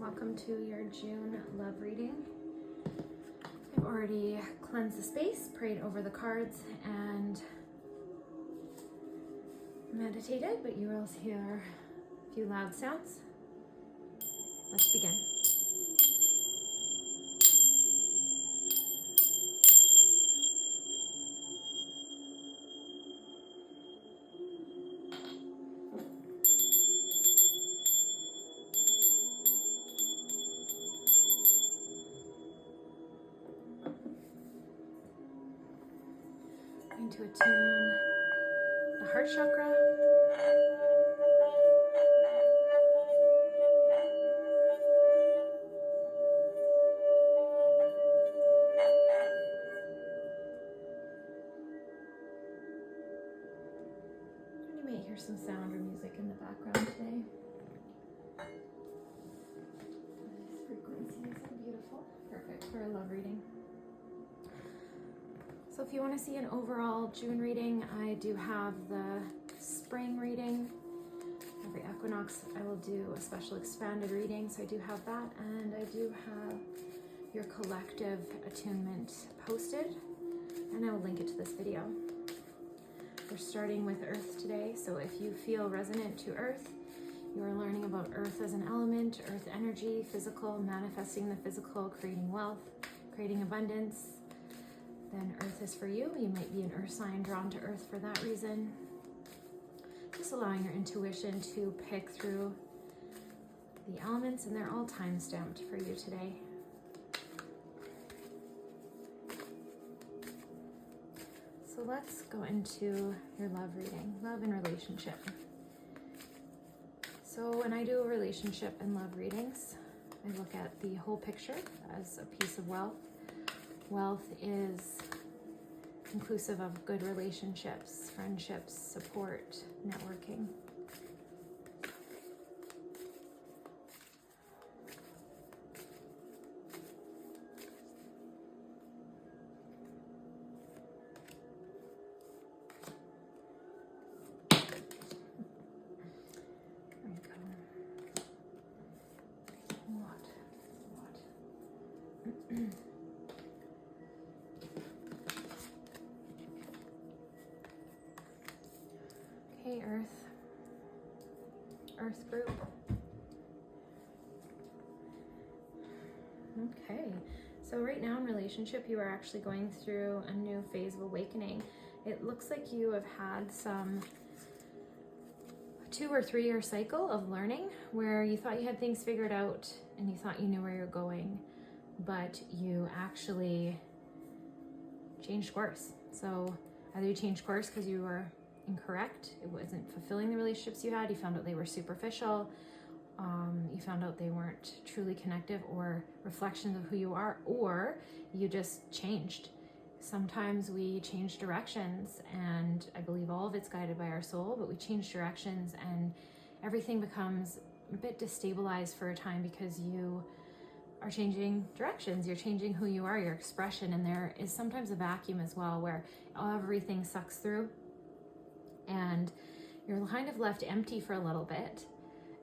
welcome to your June love reading. I've already cleansed the space, prayed over the cards, and meditated, but you will hear a few loud sounds. Let's begin. Going to attune the heart chakra. And you might hear some sound or music in the background today. These frequencies are beautiful. Perfect for a love reading. So if you want to see an overall June reading, I do have the spring reading. Every equinox I will do a special expanded reading, so I do have that, and I do have your collective attunement posted, and I will link it to this video. We're starting with Earth today, so if you feel resonant to Earth, you are learning about Earth as an element, Earth energy, physical, manifesting the physical, creating wealth, creating abundance, then Earth is for you. You might be an Earth sign drawn to Earth for that reason. Just allowing your intuition to pick through the elements, and they're all time-stamped for you today. So let's go into your love reading, love and relationship. So when I do a relationship and love readings, I look at the whole picture as a piece of wealth. Wealth is inclusive of good relationships, friendships, support, networking. There you go. A lot. Okay, Earth group. Okay, so right now in relationship, you are actually going through a new phase of awakening. It looks like you have had some 2 or 3 year cycle of learning where you thought you had things figured out and you thought you knew where you're going, but you actually changed course. So either you changed course because you were incorrect, it wasn't fulfilling the relationships you had, you found out they were superficial, you found out they weren't truly connective or reflections of who you are, or you just changed. Sometimes we change directions, and I believe all of it's guided by our soul, but we change directions and everything becomes a bit destabilized for a time because you are changing directions, you're changing who you are, your expression, and there is sometimes a vacuum as well where everything sucks through and you're kind of left empty for a little bit,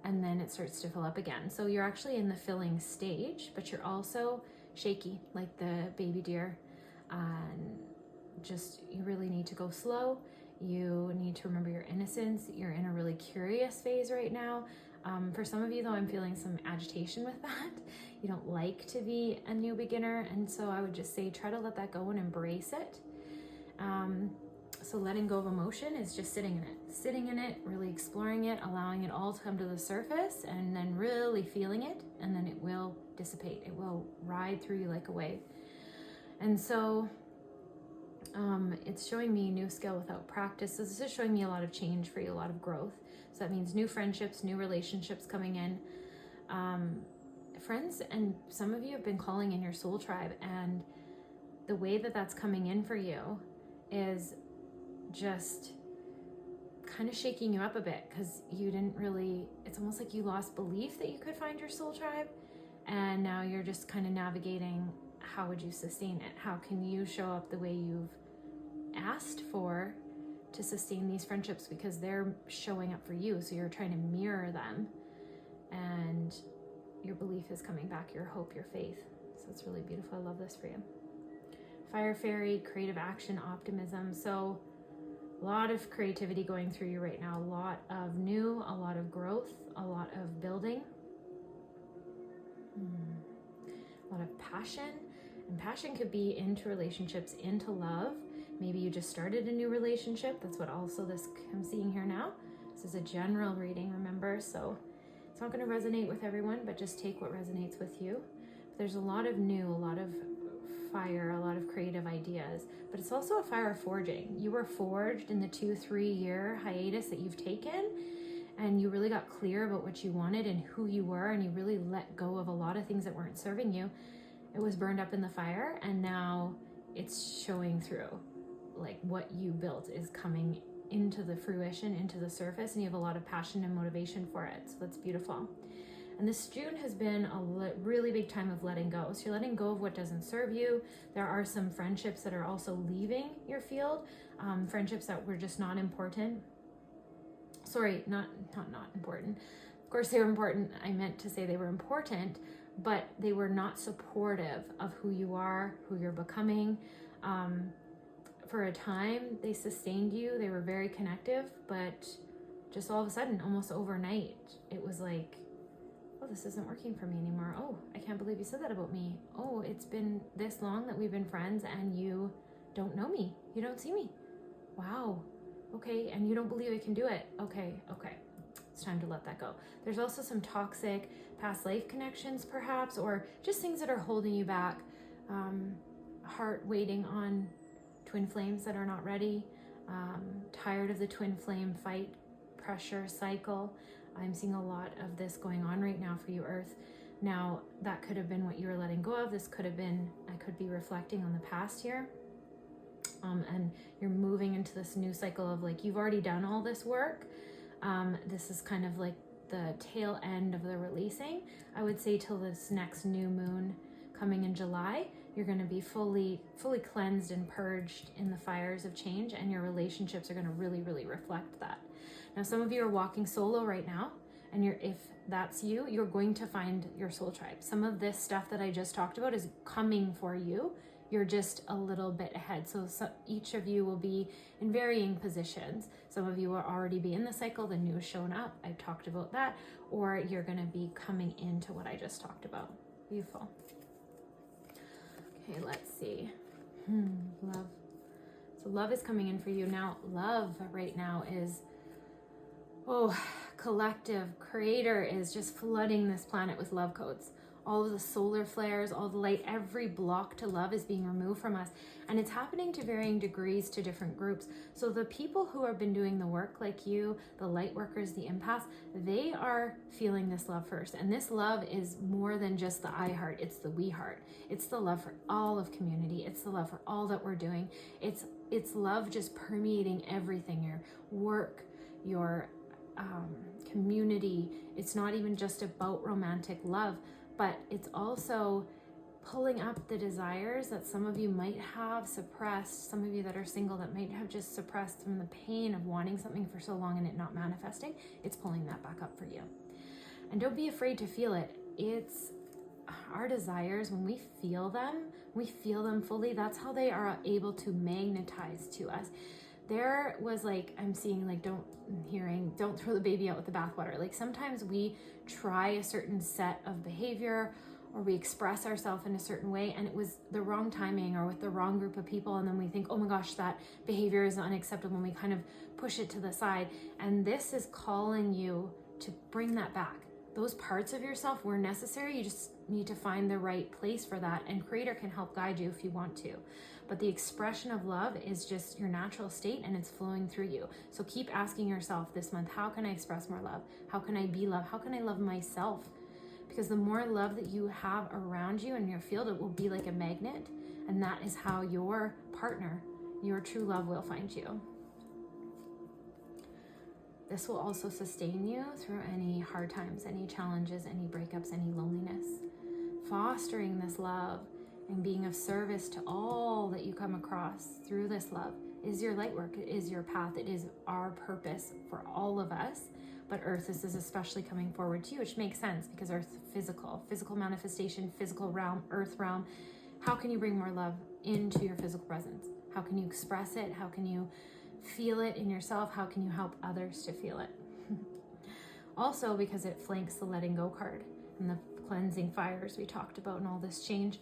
and then it starts to fill up again. So you're actually in the filling stage, but you're also shaky like the baby deer. You really need to go slow. You need to remember your innocence. You're in a really curious phase right now. For some of you though, I'm feeling some agitation with that. You don't like to be a new beginner, and so I would just say try to let that go and embrace it. So letting go of emotion is just sitting in it, really exploring it, allowing it all to come to the surface, and then really feeling it, and then it will dissipate. It will ride through you like a wave. And so it's showing me new skill without practice. So this is showing me a lot of change for you, a lot of growth. So that means new friendships, new relationships coming in. Friends, and some of you have been calling in your soul tribe, and the way that that's coming in for you is just kind of shaking you up a bit because you didn't really, it's almost like you lost belief that you could find your soul tribe, and now you're just kind of navigating how would you sustain it? How can you show up the way you've asked for to sustain these friendships, because they're showing up for you, so you're trying to mirror them. And your belief is coming back, your hope, your faith. So it's really beautiful. I love this for you. Fire fairy, creative action, optimism. So a lot of creativity going through you right now. A lot of new, a lot of growth, a lot of building. A lot of passion. And passion could be into relationships, into love. Maybe you just started a new relationship. That's what also this I'm seeing here now. This is a general reading, remember? So it's not going to resonate with everyone, but just take what resonates with you. There's a lot of new, a lot of fire, a lot of creative ideas, but it's also a fire forging. You were forged in the 2-3 year hiatus that you've taken, and you really got clear about what you wanted and who you were, and you really let go of a lot of things that weren't serving you. It was burned up in the fire, and now it's showing through. Like what you built is coming into the fruition, into the surface, and you have a lot of passion and motivation for it. So that's beautiful. And this June has been a really big time of letting go. So you're letting go of what doesn't serve you. There are some friendships that are also leaving your field, friendships that were just not important. Sorry, not important. Of course they were important. I meant to say they were important, but they were not supportive of who you are, who you're becoming. For a time, they sustained you. They were very connective, but just all of a sudden, almost overnight, it was like, oh, this isn't working for me anymore. Oh, I can't believe you said that about me. Oh, it's been this long that we've been friends and you don't know me. You don't see me. Wow. Okay. And you don't believe I can do it. Okay. It's time to let that go. There's also some toxic past life connections perhaps, or just things that are holding you back. Heart waiting on twin flames that are not ready. Tired of the twin flame fight, pressure cycle. I'm seeing a lot of this going on right now for you, Earth. Now, that could have been what you were letting go of. This could have been, I could be reflecting on the past here. And you're moving into this new cycle of like, you've already done all this work. This is kind of like the tail end of the releasing. I would say till this next new moon coming in July, you're going to be fully cleansed and purged in the fires of change, and your relationships are going to really, really reflect that. Now, some of you are walking solo right now, and if that's you, you're going to find your soul tribe. Some of this stuff that I just talked about is coming for you. You're just a little bit ahead. So each of you will be in varying positions. Some of you will already be in the cycle, the new is shown up. I've talked about that. Or you're going to be coming into what I just talked about. Beautiful. Okay, let's see. Love. So love is coming in for you. Now, love right now is, collective. Creator is just flooding this planet with love codes. All of the solar flares, all the light, every block to love is being removed from us. And it's happening to varying degrees to different groups. So the people who have been doing the work like you, the light workers, the empaths, they are feeling this love first. And this love is more than just the I heart, it's the we heart. It's the love for all of community. It's the love for all that we're doing. It's love just permeating everything, your work, your community. It's not even just about romantic love, but it's also pulling up the desires that some of you might have suppressed, some of you that are single that might have just suppressed from the pain of wanting something for so long and it not manifesting. It's pulling that back up for you. And don't be afraid to feel it. It's our desires, when we feel them fully, that's how they are able to magnetize to us. There was like, I'm seeing like, don't throw the baby out with the bathwater. Like sometimes we try a certain set of behavior or we express ourselves in a certain way and it was the wrong timing or with the wrong group of people. And then we think, oh my gosh, that behavior is unacceptable. And we kind of push it to the side. And this is calling you to bring that back. Those parts of yourself were necessary. You just need to find the right place for that. And Creator can help guide you if you want to. But the expression of love is just your natural state and it's flowing through you. So keep asking yourself this month, how can I express more love? How can I be love? How can I love myself? Because the more love that you have around you in your field, it will be like a magnet. And that is how your partner, your true love will find you. This will also sustain you through any hard times, any challenges, any breakups, any loneliness. Fostering this love and being of service to all that you come across through this love is your light work. It is your path. It is our purpose for all of us. But Earth, this is especially coming forward to you, which makes sense because Earth, physical manifestation, physical realm, Earth realm. How can you bring more love into your physical presence? How can you express it? How can you feel it in yourself? How can you help others to feel it? Also, because it flanks the letting go card and the cleansing fires we talked about and all this change,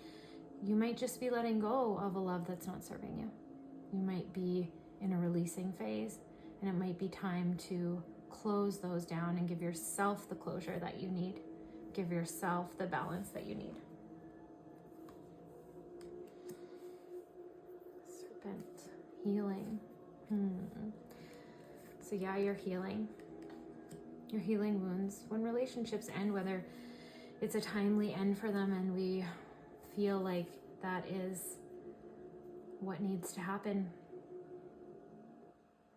you might just be letting go of a love that's not serving you. You might be in a releasing phase, and it might be time to close those down and give yourself the closure that you need. Give yourself the balance that you need. Serpent, healing. So yeah, you're healing. You're healing wounds. When relationships end, whether it's a timely end for them and we feel like that is what needs to happen,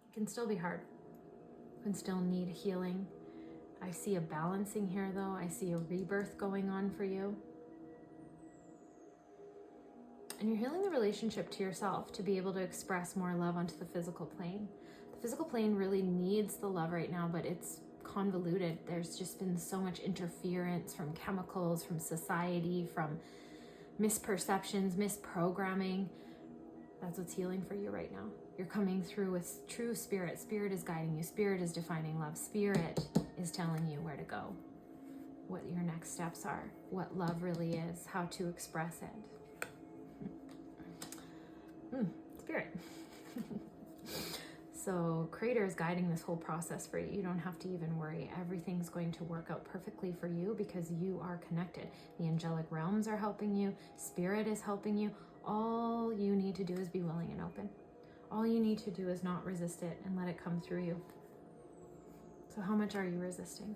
it can still be hard. It can still need healing. I see a balancing here though. I see a rebirth going on for you. And you're healing the relationship to yourself to be able to express more love onto the physical plane. The physical plane really needs the love right now, but it's convoluted. There's just been so much interference from chemicals, from society, from misperceptions, misprogramming. That's what's healing for you right now. You're coming through with true spirit. Spirit is guiding you. Spirit is defining love. Spirit is telling you where to go, what your next steps are, what love really is, how to express it. Spirit. So Creator is guiding this whole process for you. You don't have to even worry. Everything's going to work out perfectly for you because you are connected. The angelic realms are helping you. Spirit is helping you. All you need to do is be willing and open. All you need to do is not resist it and let it come through you. So how much are you resisting?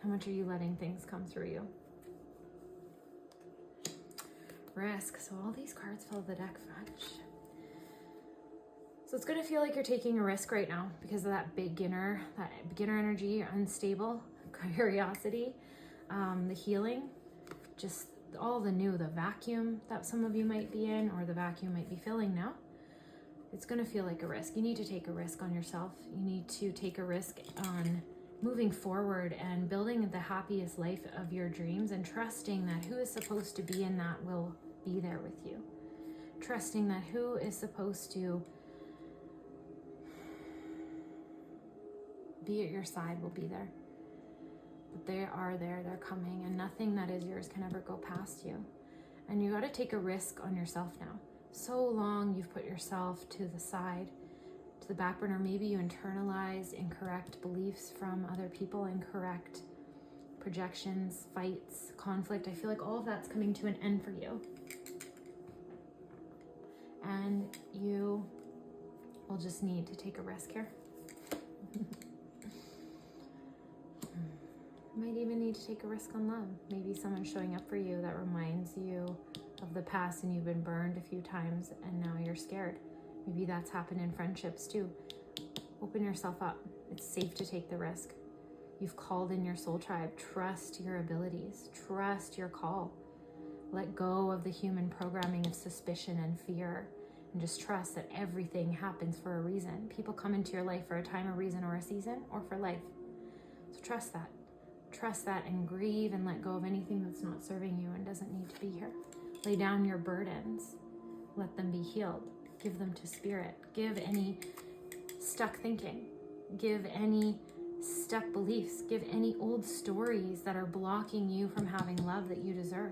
How much are you letting things come through you? Risk. So all these cards fill the deck. Fudge. So it's going to feel like you're taking a risk right now because of that beginner energy, unstable, curiosity, the healing, just all the new, the vacuum that some of you might be in or the vacuum might be filling now. It's going to feel like a risk. You need to take a risk on yourself. You need to take a risk on moving forward and building the happiest life of your dreams and trusting that who is supposed to be in that will be there with you. Trusting that who is supposed to be at your side will be there. But they are there, they're coming, and nothing that is yours can ever go past you. And you got to take a risk on yourself now. So long you've put yourself to the side, to the back burner. Maybe you internalized incorrect beliefs from other people, incorrect projections, fights, conflict. I feel like all of that's coming to an end for you. And you will just need to take a risk here. Might even need to take a risk on love. Maybe someone showing up for you that reminds you of the past and you've been burned a few times and now you're scared. Maybe that's happened in friendships too. Open yourself up. It's safe to take the risk. You've called in your soul tribe. Trust your abilities. Trust your call. Let go of the human programming of suspicion and fear and just trust that everything happens for a reason. People come into your life for a time, a reason, or a season, or for life. So trust that. Trust that and grieve and let go of anything that's not serving you and doesn't need to be here. Lay down your burdens. Let them be healed. Give them to spirit. Give any stuck thinking. Give any stuck beliefs. Give any old stories that are blocking you from having love that you deserve.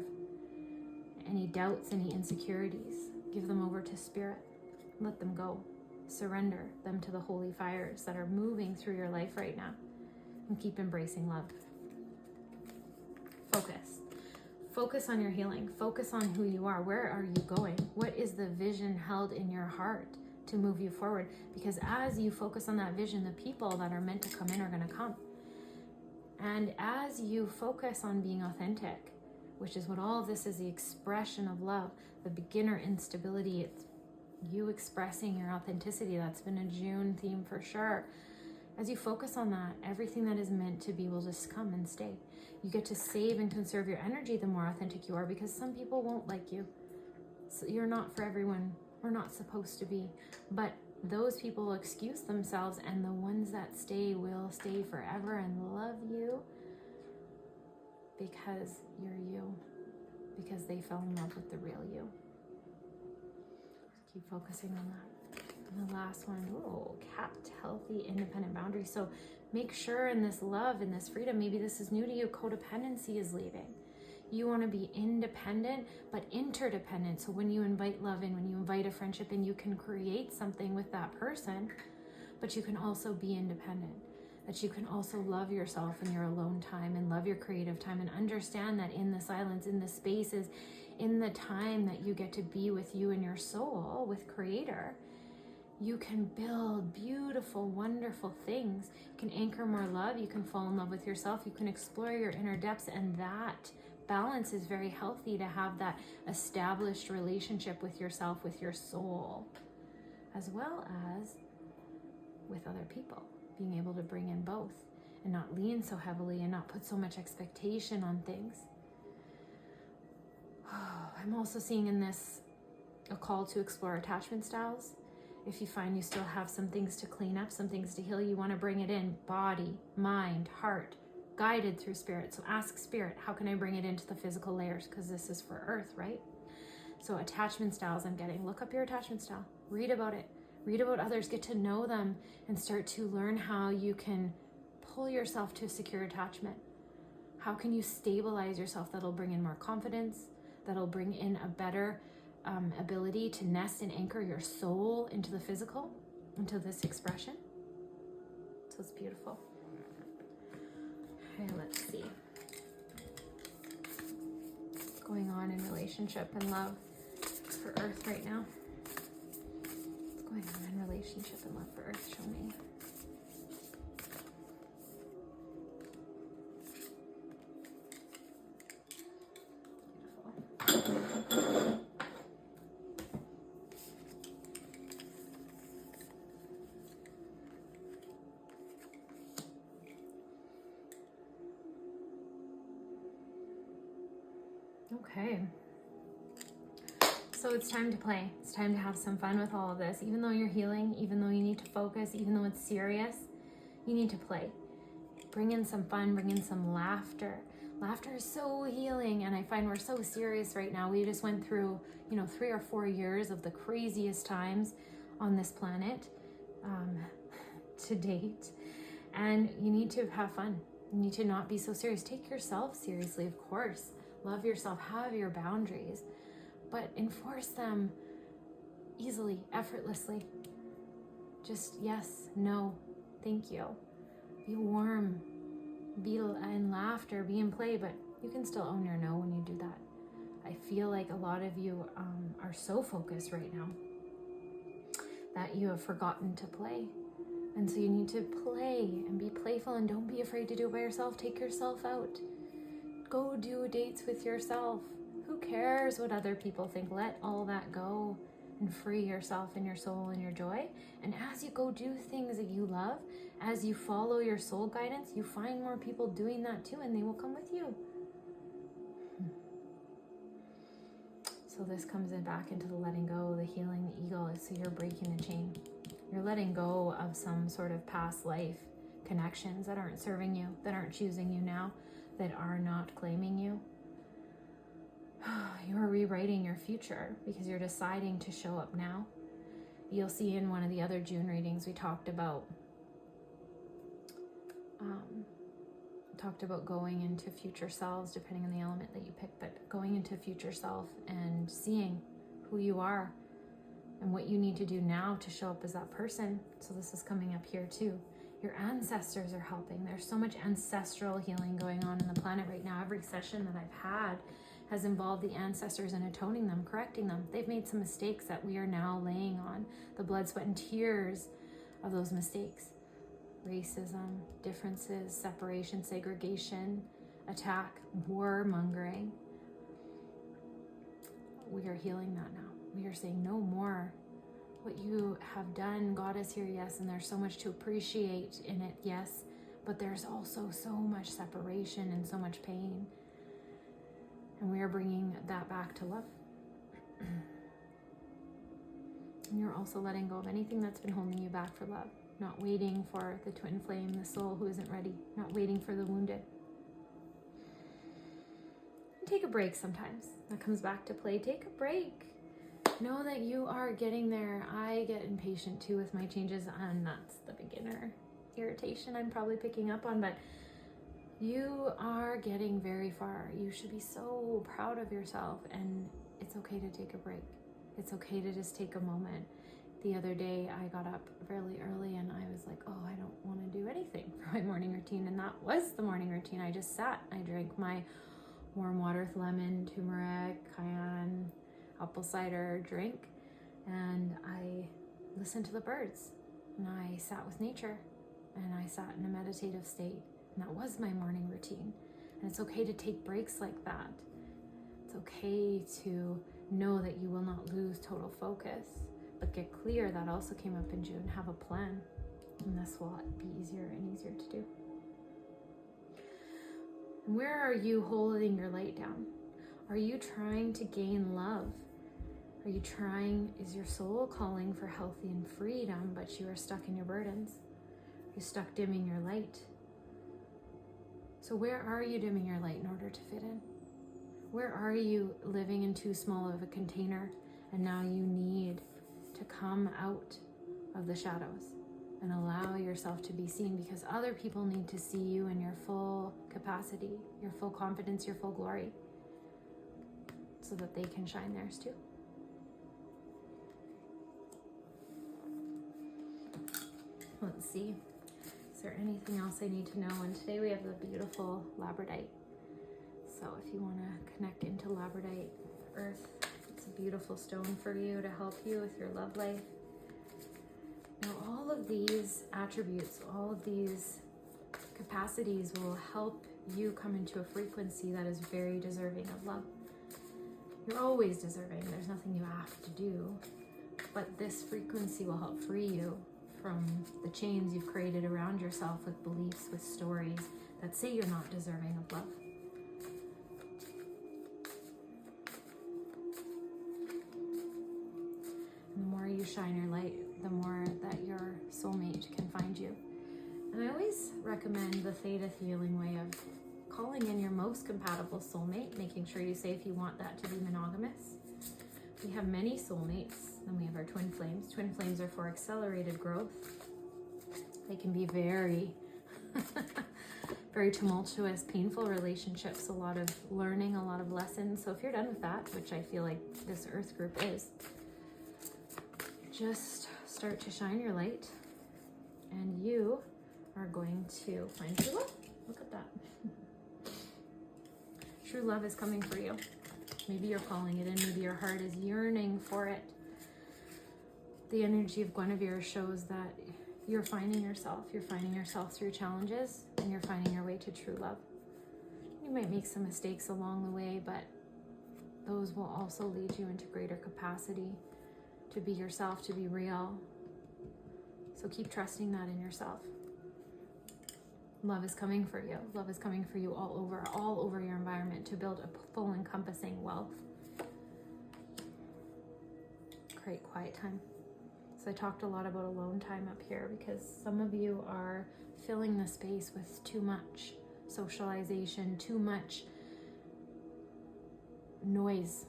Any doubts, any insecurities. Give them over to spirit. Let them go. Surrender them to the holy fires that are moving through your life right now. And keep embracing love. Focus. Focus on your healing. Focus on who you are. Where are you going? What is the vision held in your heart to move you forward? Because as you focus on that vision, the people that are meant to come in are going to come. And as you focus on being authentic, which is what all of this is, the expression of love, the beginner instability, it's you expressing your authenticity. That's been a June theme for sure. As you focus on that, everything that is meant to be will just come and stay. You get to save and conserve your energy the more authentic you are, because some people won't like you. So you're not for everyone. We're not supposed to be. But those people will excuse themselves, and the ones that stay will stay forever and love you because you're you, because they fell in love with the real you. Keep focusing on that. And the last one, kept healthy, independent boundaries. So make sure in this love, in this freedom, maybe this is new to you, codependency is leaving. You want to be independent, but interdependent. So when you invite love in, when you invite a friendship in, you can create something with that person, but you can also be independent. That you can also love yourself in your alone time and love your creative time, and understand that in the silence, in the spaces, in the time that you get to be with you and your soul, with Creator, you can build beautiful, wonderful things. You can anchor more love. You can fall in love with yourself. You can explore your inner depths, and that balance is very healthy, to have that established relationship with yourself, with your soul, as well as with other people. Being able to bring in both and not lean so heavily and not put so much expectation on things. I'm also seeing in this a call to explore attachment styles. If you find you still have some things to clean up, some things to heal, you want to bring it in. Body, mind, heart, guided through spirit. So ask spirit, how can I bring it into the physical layers? Because this is for earth, right? So attachment styles I'm getting. Look up your attachment style. Read about it. Read about others. Get to know them and start to learn how you can pull yourself to a secure attachment. How can you stabilize yourself? That'll bring in more confidence. That'll bring in a better ability to nest and anchor your soul into the physical, into this expression. So it's beautiful. Okay, let's see. What's going on in relationship and love for Earth right now? What's going on in relationship and love for Earth? Show me. Okay, so it's time to play. It's time to have some fun with all of this. Even though you're healing, even though you need to focus, even though it's serious, you need to play. Bring in some fun, bring in some laughter. Laughter is so healing, and I find we're so serious right now. We just went through, 3 or 4 years of the craziest times on this planet to date, and you need to have fun. You need to not be so serious. Take yourself seriously, of course. Love yourself, have your boundaries, but enforce them easily, effortlessly. Just yes, no, thank you. Be warm, be in laughter, be in play, but you can still own your no when you do that. I feel like a lot of you are so focused right now that you have forgotten to play. And so you need to play and be playful, and don't be afraid to do it by yourself. Take yourself out. Go do dates with yourself. Who cares what other people think? Let all that go and free yourself and your soul and your joy. And as you go do things that you love, as you follow your soul guidance, you find more people doing that too, and they will come with you. So this comes in back into the letting go, the healing, the ego. So you're breaking the chain. You're letting go of some sort of past life connections that aren't serving you, that aren't choosing you now, that are not claiming you. You're rewriting your future because you're deciding to show up now. You'll see in one of the other June readings, we talked about going into future selves, depending on the element that you pick, but going into future self and seeing who you are and what you need to do now to show up as that person. So this is coming up here too. Your ancestors are helping. There's so much ancestral healing going on in the planet right now. Every session that I've had has involved the ancestors and atoning them, correcting them. They've made some mistakes that we are now laying on the blood, sweat, and tears of those mistakes. Racism, differences, separation, segregation, attack, warmongering. We are healing that now. We are saying no more. What you have done, God is here, yes, and there's so much to appreciate in it, yes, but there's also so much separation and so much pain, and we are bringing that back to love. And you're also letting go of anything that's been holding you back for love. Not waiting for the twin flame, the soul who isn't ready. Not waiting for the wounded. And take a break sometimes. That comes back to play. Take a break. Know that you are getting there. I get impatient too with my changes, and that's the beginner irritation I'm probably picking up on, but you are getting very far. You should be so proud of yourself, and it's okay to take a break. It's okay to just take a moment. The other day I got up really early and I was like, oh, I don't want to do anything for my morning routine, and that was the morning routine. I just sat. I drank my warm water with lemon, turmeric, cayenne, apple cider drink, and I listened to the birds, and I sat with nature, and I sat in a meditative state, and that was my morning routine. And it's okay to take breaks like that. It's okay to know that you will not lose total focus, but get clear. That also came up in June. Have a plan, and this will be easier and easier to do. And where are you holding your light down? Are you trying to gain love? Are you trying, is your soul calling for healthy and freedom, but you are stuck in your burdens? You're stuck dimming your light. So where are you dimming your light in order to fit in? Where are you living in too small of a container, and now you need to come out of the shadows and allow yourself to be seen, because other people need to see you in your full capacity, your full confidence, your full glory, so that they can shine theirs too. Let's see. Is there anything else I need to know? And today we have the beautiful labradite. So if you want to connect into labradite earth, it's a beautiful stone for you to help you with your love life. Now, all of these attributes, all of these capacities will help you come into a frequency that is very deserving of love. You're always deserving. There's nothing you have to do. But this frequency will help free you from the chains you've created around yourself with beliefs, with stories that say you're not deserving of love. And the more you shine your light, the more that your soulmate can find you. And I always recommend the theta healing way of calling in your most compatible soulmate, making sure you say if you want that to be monogamous. We have many soulmates, and we have our twin flames. Twin flames are for accelerated growth. They can be very, very tumultuous, painful relationships, a lot of learning, a lot of lessons. So if you're done with that, which I feel like this Earth group is, just start to shine your light, and you are going to find true love. Look at that. True love is coming for you. Maybe you're calling it in. Maybe your heart is yearning for it. The energy of Guinevere shows that you're finding yourself. You're finding yourself through challenges, and you're finding your way to true love. You might make some mistakes along the way, but those will also lead you into greater capacity to be yourself, to be real. So keep trusting that in yourself. Love is coming for you. Love is coming for you all over your environment to build a full encompassing wealth. Great quiet time. So I talked a lot about alone time up here because some of you are filling the space with too much socialization, too much noise.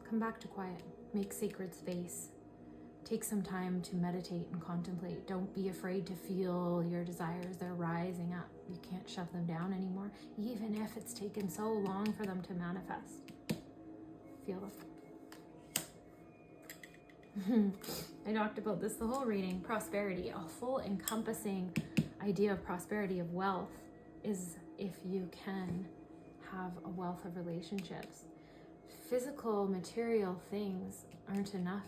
Come back to quiet. Make sacred space. Take some time to meditate and contemplate. Don't be afraid to feel your desires. They're rising up. You can't shove them down anymore, even if it's taken so long for them to manifest. Feel them. I talked about this the whole reading. Prosperity, a full encompassing idea of prosperity, of wealth, is if you can have a wealth of relationships. Physical, material things aren't enough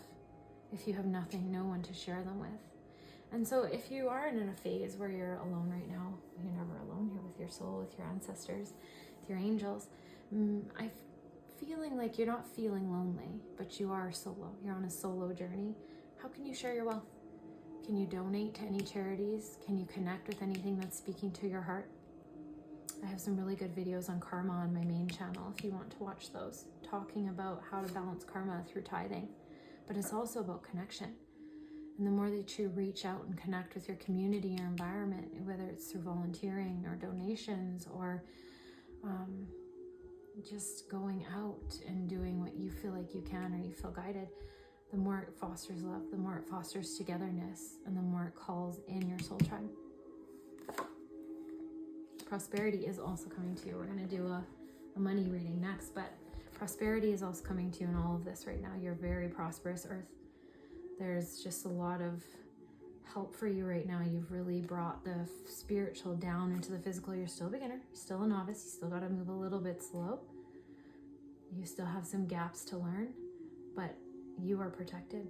if you have nothing, no one to share them with. And so if you are in a phase where you're alone right now, you're never alone, you're with your soul, with your ancestors, with your angels, I'm feeling like you're not feeling lonely, but you are solo. You're on a solo journey. How can you share your wealth? Can you donate to any charities? Can you connect with anything that's speaking to your heart? I have some really good videos on karma on my main channel if you want to watch those, talking about how to balance karma through tithing, but it's also about connection. And the more that you reach out and connect with your community, your environment, whether it's through volunteering or donations or just going out and doing what you feel like you can or you feel guided, the more it fosters love, the more it fosters togetherness, and the more it calls in your soul tribe. Prosperity is also coming to you. We're going to do a money reading next, but prosperity is also coming to you in all of this right now. You're very prosperous, Earth. There's just a lot of help for you right now. You've really brought the spiritual down into the physical. You're still a beginner, still a novice. You still got to move a little bit slow. You still have some gaps to learn, but you are protected.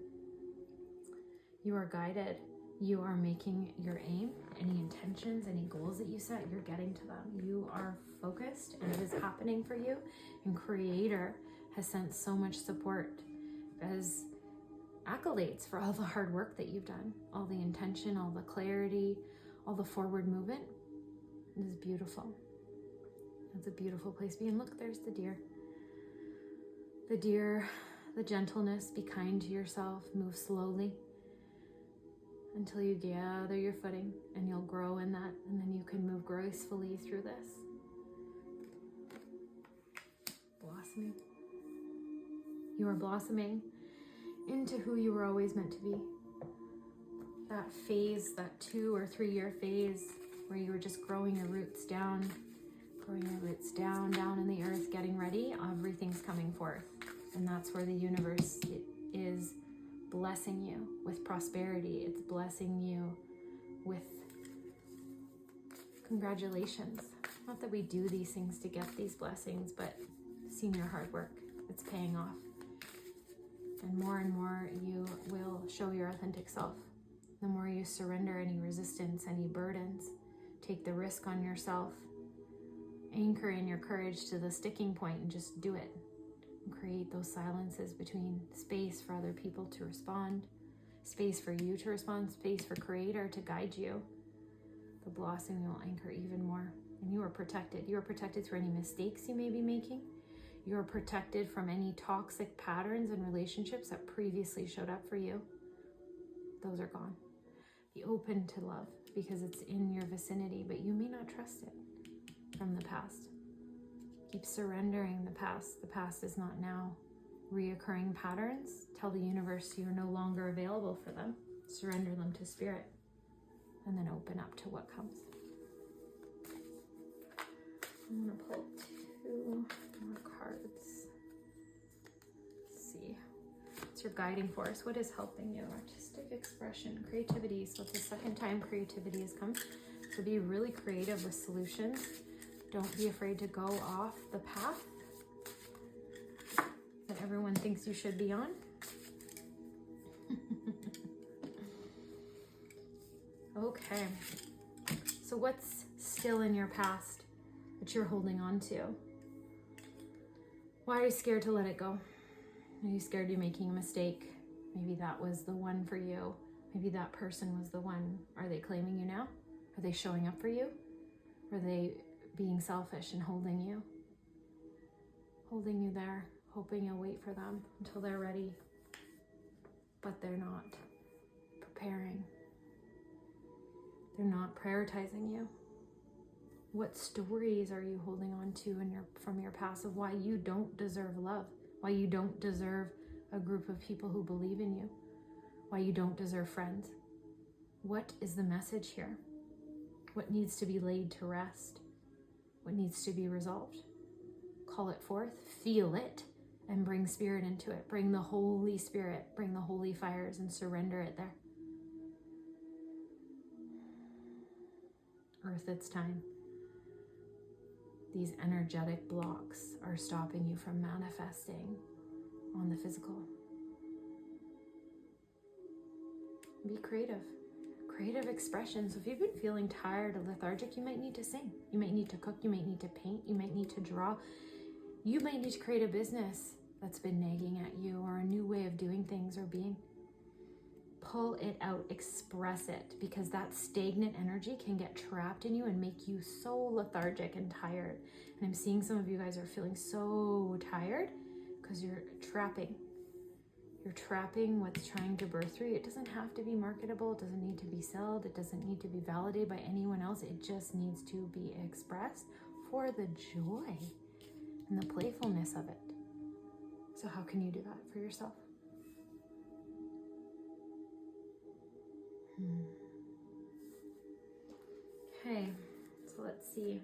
You are guided. You are making your aim, any intentions, any goals that you set, you're getting to them. You are focused and it is happening for you. And Creator has sent so much support as accolades for all the hard work that you've done, all the intention, all the clarity, all the forward movement. It is beautiful. It's a beautiful place to be. And look, there's the deer. The deer, the gentleness, be kind to yourself, move slowly until you gather your footing, and you'll grow in that, and then you can move gracefully through this. Blossoming. You are blossoming into who you were always meant to be. That phase, that 2 or 3 year phase where you were just growing your roots down, down in the earth, getting ready, everything's coming forth. And that's where the universe is blessing you with prosperity. It's blessing you with congratulations. Not that we do these things to get these blessings, but seeing your hard work, it's paying off. And more you will show your authentic self. The more you surrender any resistance, any burdens, take the risk on yourself, anchor in your courage to the sticking point and just do it. And create those silences between space for other people to respond, space for you to respond, space for Creator to guide you. The blossoming will anchor even more. And you are protected. You are protected through any mistakes you may be making. You are protected from any toxic patterns and relationships that previously showed up for you. Those are gone. Be open to love because it's in your vicinity, but you may not trust it from the past. Keep surrendering the past. The past is not now. Reoccurring patterns, tell the universe you're no longer available for them. Surrender them to Spirit, and then open up to what comes. I'm going to pull 2 more cards. Let's see. What's your guiding force? What is helping you? Artistic expression, creativity. So it's the second time creativity has come. So be really creative with solutions. Don't be afraid to go off the path that everyone thinks you should be on. Okay. So what's still in your past that you're holding on to? Why are you scared to let it go? Are you scared you're making a mistake? Maybe that was the one for you. Maybe that person was the one. Are they claiming you now? Are they showing up for you? Are they being selfish and holding you there, hoping you'll wait for them until they're ready, but they're not preparing. They're not prioritizing you. What stories are you holding on to from your past of why you don't deserve love, why you don't deserve a group of people who believe in you, why you don't deserve friends? What is the message here? What needs to be laid to rest? What needs to be resolved? Call it forth, feel it, and bring Spirit into it. Bring the Holy Spirit, bring the holy fires and surrender it there. Earth, it's time. These energetic blocks are stopping you from manifesting on the physical. Be creative. Creative expression. So if you've been feeling tired or lethargic, you might need to sing. You might need to cook. You might need to paint. You might need to draw. You might need to create a business that's been nagging at you, or a new way of doing things or being. Pull it out, express it, because that stagnant energy can get trapped in you and make you so lethargic and tired. And I'm seeing some of you guys are feeling so tired because you're trapping You're trapping what's trying to birth through you. It doesn't have to be marketable. It doesn't need to be sold. It doesn't need to be validated by anyone else. It just needs to be expressed for the joy and the playfulness of it. So how can you do that for yourself? Okay, so let's see.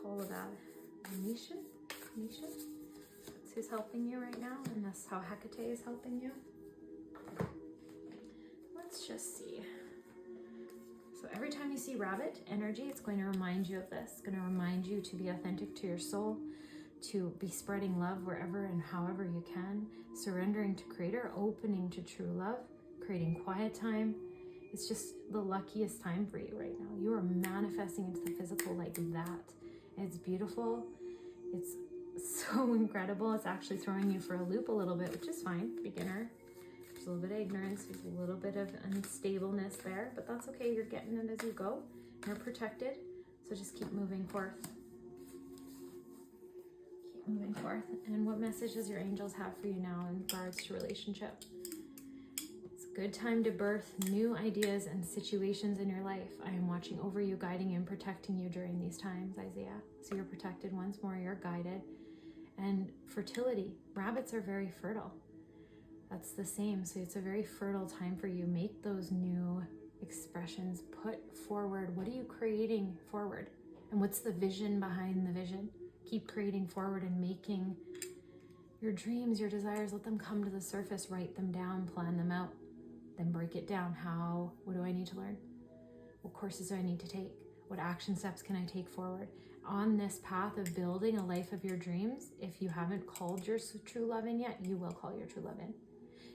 Call that Anisha. That's who's helping you right now, and that's how Hecate is helping you. Let's just see. So every time you see rabbit energy, it's going to remind you of this. It's going to remind you to be authentic to your soul, to be spreading love wherever and however you can, surrendering to Creator, opening to true love, creating quiet time. It's just the luckiest time for you right now. You are manifesting into the physical like that. It's beautiful. It's so incredible. It's actually throwing you for a loop a little bit, which is fine. Beginner. There's a little bit of ignorance. There's a little bit of unstableness there, but that's okay. You're getting it as you go. You're protected. So just keep moving forth. Keep moving forth. And what message does your angels have for you now in regards to relationship? Good time to birth new ideas and situations in your life. I am watching over you, guiding you, and protecting you during these times, Isaiah. So you're protected once more, you're guided. And fertility. Rabbits are very fertile. That's the same. So it's a very fertile time for you. Make those new expressions. Put forward. What are you creating forward? And what's the vision behind the vision? Keep creating forward and making your dreams, your desires, let them come to the surface. Write them down, plan them out. Then break it down. What do I need to learn? What courses do I need to take? What action steps can I take forward? On this path of building a life of your dreams, if you haven't called your true love in yet, you will call your true love in.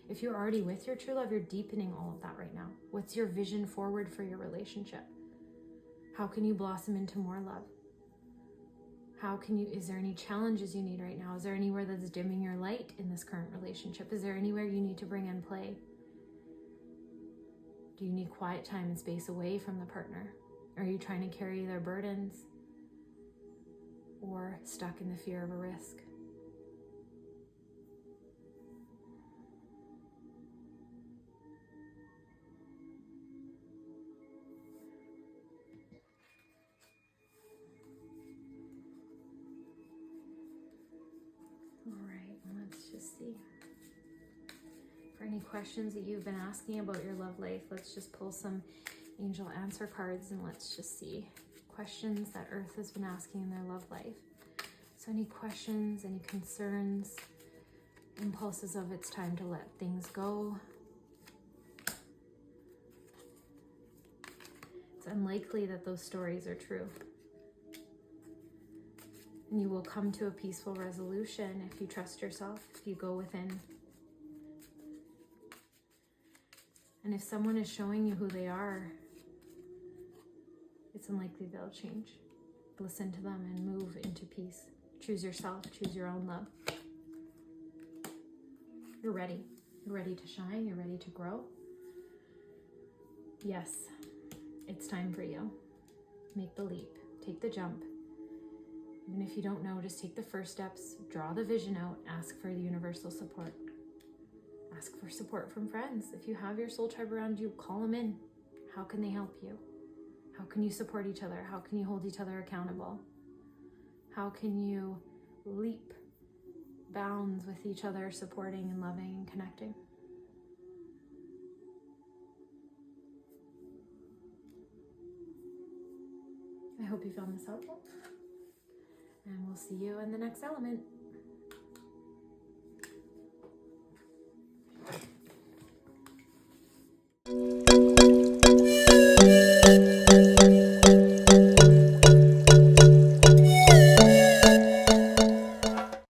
If you're already with your true love, you're deepening all of that right now. What's your vision forward for your relationship? How can you blossom into more love? Is there any challenges you need right now? Is there anywhere that's dimming your light in this current relationship? Is there anywhere you need to bring in play? Do you need quiet time and space away from the partner? Are you trying to carry their burdens? Or stuck in the fear of a risk? All right, let's just see. For any questions that you've been asking about your love life, let's just pull some angel answer cards and let's just see questions that Earth has been asking in their love life. So any questions, any concerns, impulses of it's time to let things go. It's unlikely that those stories are true. And you will come to a peaceful resolution if you trust yourself, if you go within. And if someone is showing you who they are, it's unlikely they'll change. Listen to them and move into peace. Choose yourself, choose your own love. You're ready. You're ready to shine, you're ready to grow. Yes, it's time for you. Make the leap, take the jump. Even if you don't know, just take the first steps, draw the vision out, ask for the universal support. Ask for support from friends. If you have your soul tribe around you, call them in. How can they help you? How can you support each other? How can you hold each other accountable? How can you leap bounds with each other, supporting and loving and connecting? I hope you found this helpful. And we'll see you in the next element.